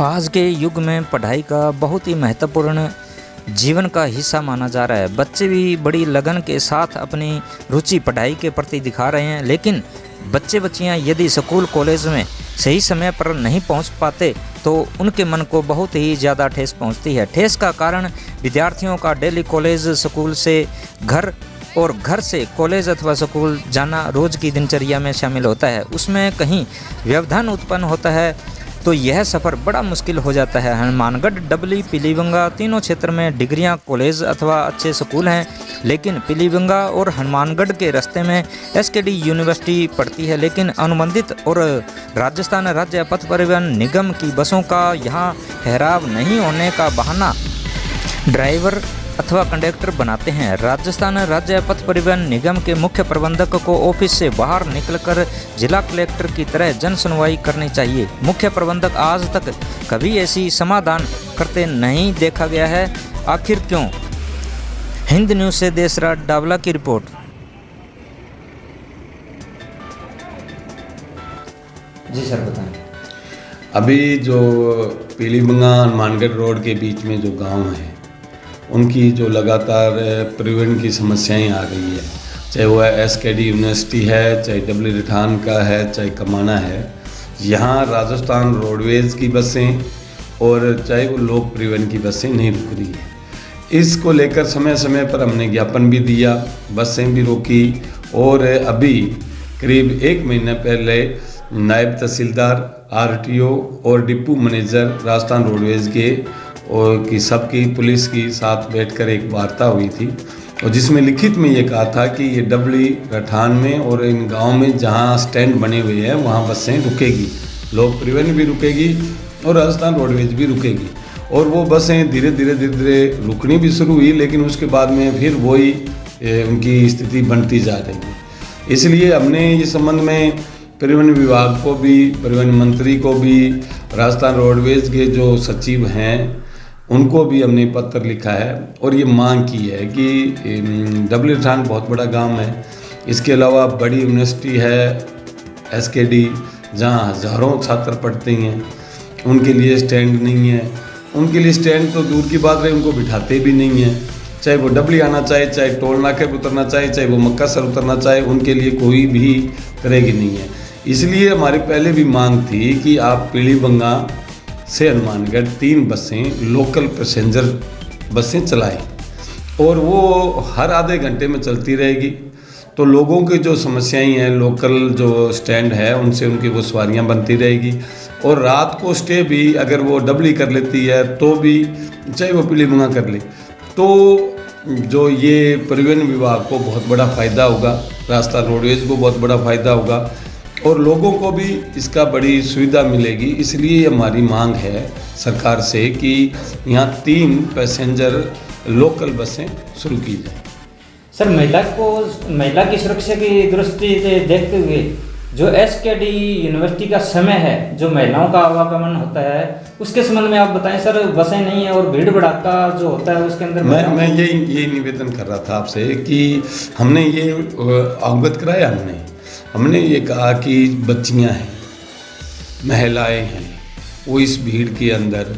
आज के युग में पढ़ाई का बहुत ही महत्वपूर्ण जीवन का हिस्सा माना जा रहा है। बच्चे भी बड़ी लगन के साथ अपनी रुचि पढ़ाई के प्रति दिखा रहे हैं, लेकिन बच्चे बच्चियां यदि स्कूल कॉलेज में सही समय पर नहीं पहुंच पाते तो उनके मन को बहुत ही ज़्यादा ठेस पहुंचती है। ठेस का कारण विद्यार्थियों का डेली कॉलेज स्कूल से घर और घर से कॉलेज अथवा स्कूल जाना रोज़ की दिनचर्या में शामिल होता है। उसमें कहीं व्यवधान उत्पन्न होता है तो यह सफ़र बड़ा मुश्किल हो जाता है। हनुमानगढ़, डबली, पीलीभंगा तीनों क्षेत्र में डिग्रियां, कॉलेज अथवा अच्छे स्कूल हैं, लेकिन पीलीभंगा और हनुमानगढ़ के रास्ते में एसकेडी यूनिवर्सिटी पड़ती है। लेकिन अनुबंधित और राजस्थान राज्य पथ परिवहन निगम की बसों का यहाँ ठहराव नहीं होने का बहाना ड्राइवर अथवा कंडक्टर बनाते हैं। राजस्थान राज्य पथ परिवहन निगम के मुख्य प्रबंधक को ऑफिस से बाहर निकलकर जिला कलेक्टर की तरह जन सुनवाई करनी चाहिए। मुख्य प्रबंधक आज तक कभी ऐसी समाधान करते नहीं देखा गया है। आखिर क्यों? हिंद न्यूज़ से देशराज डावला की रिपोर्ट। जी सर बताएं। अभी जो पीलीभंगा हनुमानगढ़ रोड के बीच में जो गांव है उनकी जो लगातार परिवहन की समस्याएं आ रही है, चाहे वो एसकेडी यूनिवर्सिटी है, चाहे डबली रिठान का है, चाहे कमाना है, यहाँ राजस्थान रोडवेज़ की बसें और चाहे वो लोक परिवहन की बसें नहीं रुक रही है। इसको लेकर समय समय पर हमने ज्ञापन भी दिया, बसें भी रोकी और अभी करीब 1 महीने पहले नायब तहसीलदार, आरटीओ और डिपो मैनेजर राजस्थान रोडवेज़ के और की सबकी पुलिस की साथ बैठकर एक वार्ता हुई थी और जिसमें लिखित में ये कहा था कि ये डबली, रठान में और इन गांव में जहां स्टैंड बने हुए हैं वहां बसें रुकेगी, लोक परिवहन भी रुकेगी और राजस्थान रोडवेज भी रुकेगी। और वो बसें धीरे धीरे रुकनी भी शुरू हुई, लेकिन उसके बाद में फिर वही उनकी स्थिति बनती जा रही है। इसलिए हमने इस संबंध में परिवहन विभाग को भी, परिवहन मंत्री को भी, राजस्थान रोडवेज के जो सचिव हैं उनको भी हमने पत्र लिखा है और ये मांग की है कि डबली रिठान बहुत बड़ा गांव है, इसके अलावा बड़ी यूनिवर्सिटी है एसकेडी जहां हज़ारों छात्र पढ़ते हैं, उनके लिए स्टैंड नहीं है। उनके लिए स्टैंड तो दूर की बात रहे, उनको बिठाते भी नहीं हैं। चाहे वो डबली आना चाहे, चाहे टोल नाके पर उतरना चाहे, चाहे वो मक्कासर उतरना चाहे, उनके लिए कोई भी तरह की नहीं है। इसलिए हमारी पहले भी मांग थी कि आप पीलीभंगा से हनुमानगढ़ 3 बसें लोकल पैसेंजर बसें चलाएं और वो हर आधे घंटे में चलती रहेगी, तो लोगों की जो समस्याएं हैं, लोकल जो स्टैंड है उनसे उनकी वो सवारियां बनती रहेगी। और रात को स्टे भी अगर वो डबली कर लेती है तो भी, चाहे वो पीलीभंगा कर ले, तो जो ये परिवहन विभाग को बहुत बड़ा फ़ायदा होगा, राजस्थान रोडवेज को बहुत बड़ा फ़ायदा होगा और लोगों को भी इसका बड़ी सुविधा मिलेगी। इसलिए हमारी मांग है सरकार से कि यहाँ 3 पैसेंजर लोकल बसें शुरू की जाए। सर, महिला की सुरक्षा की दृष्टि से देखते हुए जो एसकेडी यूनिवर्सिटी का समय है, जो महिलाओं का आवागमन होता है, उसके संबंध में आप बताएं सर। बसें नहीं है और भीड़ भड़ाका जो होता है उसके अंदर मैं यही निवेदन कर रहा था आपसे कि हमने ये अवगत कराया, हमने ये कहा कि बच्चियां हैं, महिलाएं हैं, वो इस भीड़ के अंदर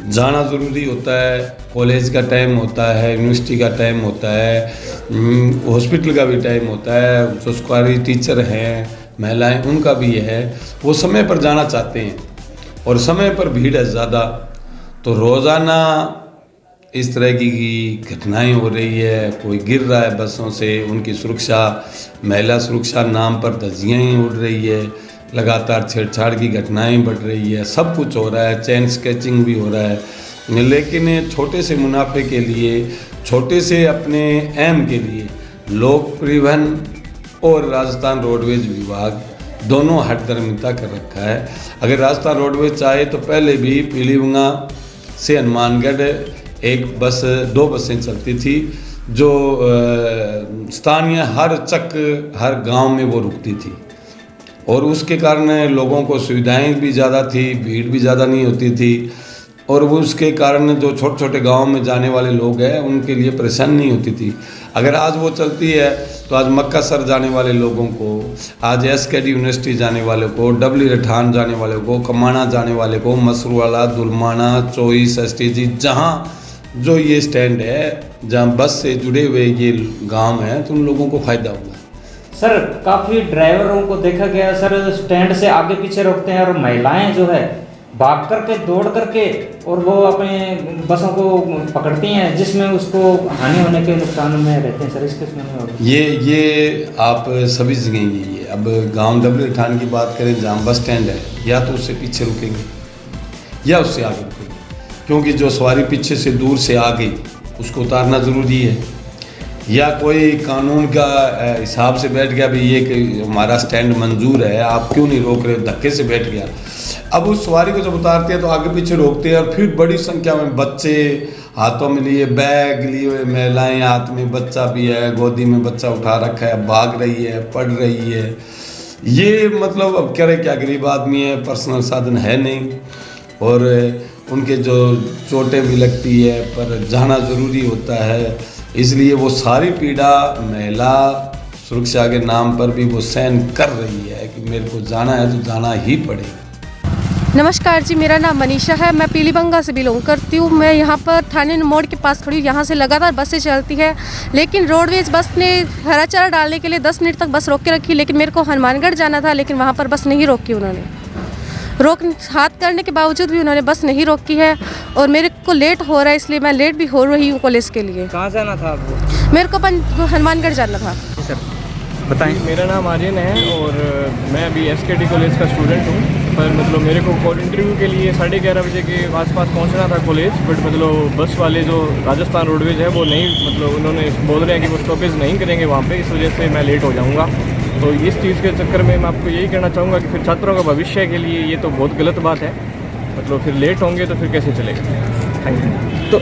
जाना ज़रूरी होता है। कॉलेज का टाइम होता है, यूनिवर्सिटी का टाइम होता है, हॉस्पिटल का भी टाइम होता है, जो सरकारी टीचर हैं, महिलाएं, उनका भी है, वो समय पर जाना चाहते हैं और समय पर भीड़ है ज़्यादा, तो रोज़ाना इस तरह की घटनाएं हो रही है। कोई गिर रहा है बसों से, उनकी सुरक्षा, महिला सुरक्षा नाम पर धज्जियाँ उड़ रही है, लगातार छेड़छाड़ की घटनाएं बढ़ रही है, सब कुछ हो रहा है, चेन स्केचिंग भी हो रहा है। लेकिन छोटे से मुनाफे के लिए, छोटे से अपने एम के लिए लोक परिवहन और राजस्थान रोडवेज विभाग दोनों हठधर्मिता कर रखा है। अगर राजस्थान रोडवेज चाहे तो पहले भी पीलीभंगा से हनुमानगढ़ 2 बसें चलती थी, जो स्थानीय हर गांव में वो रुकती थी और उसके कारण लोगों को सुविधाएं भी ज़्यादा थी, भीड़ भी ज़्यादा नहीं होती थी और वो उसके कारण जो छोटे छोटे गांव में जाने वाले लोग हैं उनके लिए परेशानी नहीं होती थी। अगर आज वो चलती है तो आज मक्का सर जाने वाले लोगों को, आज एसकेडी यूनिवर्सिटी जाने वाले को, डब्ल्यू रठान जाने वाले को, कमाना जाने वाले को, मसरूवाला, दुलमाना, चोइस, एसटीजी, जहाँ जो ये स्टैंड है, जहाँ बस से जुड़े हुए ये गांव हैं, तो उन लोगों को फ़ायदा होगा। सर काफ़ी ड्राइवरों को देखा गया सर स्टैंड से आगे पीछे रोकते हैं और महिलाएं जो है भाग करके दौड़ करके और वो अपने बसों को पकड़ती हैं, जिसमें उसको हानि होने के नुकसान में रहते हैं। सर इसके में ये आप सभी जगह यही है। अब गांव डब्ल्यू रठान की बात करें, जहाँ बस स्टैंड है, या तो उससे पीछे रुकेंगे या उससे आगे रुकेंगे, क्योंकि जो सवारी पीछे से दूर से आ गई उसको उतारना ज़रूरी है। या कोई कानून का हिसाब से बैठ गया, भाई ये कि हमारा स्टैंड मंजूर है, आप क्यों नहीं रोक रहे, धक्के से बैठ गया। अब उस सवारी को जब उतारते हैं तो आगे पीछे रोकते हैं, और फिर बड़ी संख्या में बच्चे हाथों में लिए बैग लिए हुए, महिलाएं हाथ में बच्चा भी है, गोदी में बच्चा उठा रखा है, भाग रही है, पढ़ रही है। ये मतलब अब कह रहे क्या, गरीब आदमी है, पर्सनल साधन है नहीं, और उनके जो चोटें भी लगती है, पर जाना ज़रूरी होता है। इसलिए वो सारी पीड़ा महिला सुरक्षा के नाम पर भी वो सहन कर रही है कि मेरे को जाना है तो जाना ही पड़ेगा। नमस्कार जी, मेरा नाम मनीषा है। मैं पीलीबंगा से बिलोंग करती हूँ। मैं यहाँ पर थाने मोड़ के पास खड़ी हूँ। यहाँ से लगातार बसें चलती है, लेकिन रोडवेज बस ने हरा चारा डालने के लिए 10 मिनट तक बस रोक के रखी, लेकिन मेरे को हनुमानगढ़ जाना था, लेकिन वहाँ पर बस नहीं रोकी उन्होंने। हाथ करने के बावजूद भी उन्होंने बस नहीं रोकी है, और मेरे को लेट हो रहा है, इसलिए मैं लेट भी हो रही हूँ कॉलेज के लिए। कहाँ जाना था आपको? मेरे को हनुमानगढ़ जाना था। सर बताएं। मेरा नाम आर्यन है और मैं अभी एसकेडी कॉलेज का स्टूडेंट हूँ, पर मतलब मेरे को कॉल इंटरव्यू के लिए 11:30 बजे के आसपास पहुँचना था कॉलेज, बट मतलब बस वाले जो राजस्थान रोडवेज है वो नहीं, मतलब उन्होंने बोल रहे हैं कि वो स्टॉपेज नहीं करेंगे वहाँ पे, इस वजह से मैं लेट हो जाऊँगा। तो इस चीज़ के चक्कर में मैं आपको यही कहना चाहूँगा कि फिर छात्रों का भविष्य के लिए ये तो बहुत गलत बात है, मतलब फिर लेट होंगे तो फिर कैसे चलेगा। Thank you. तो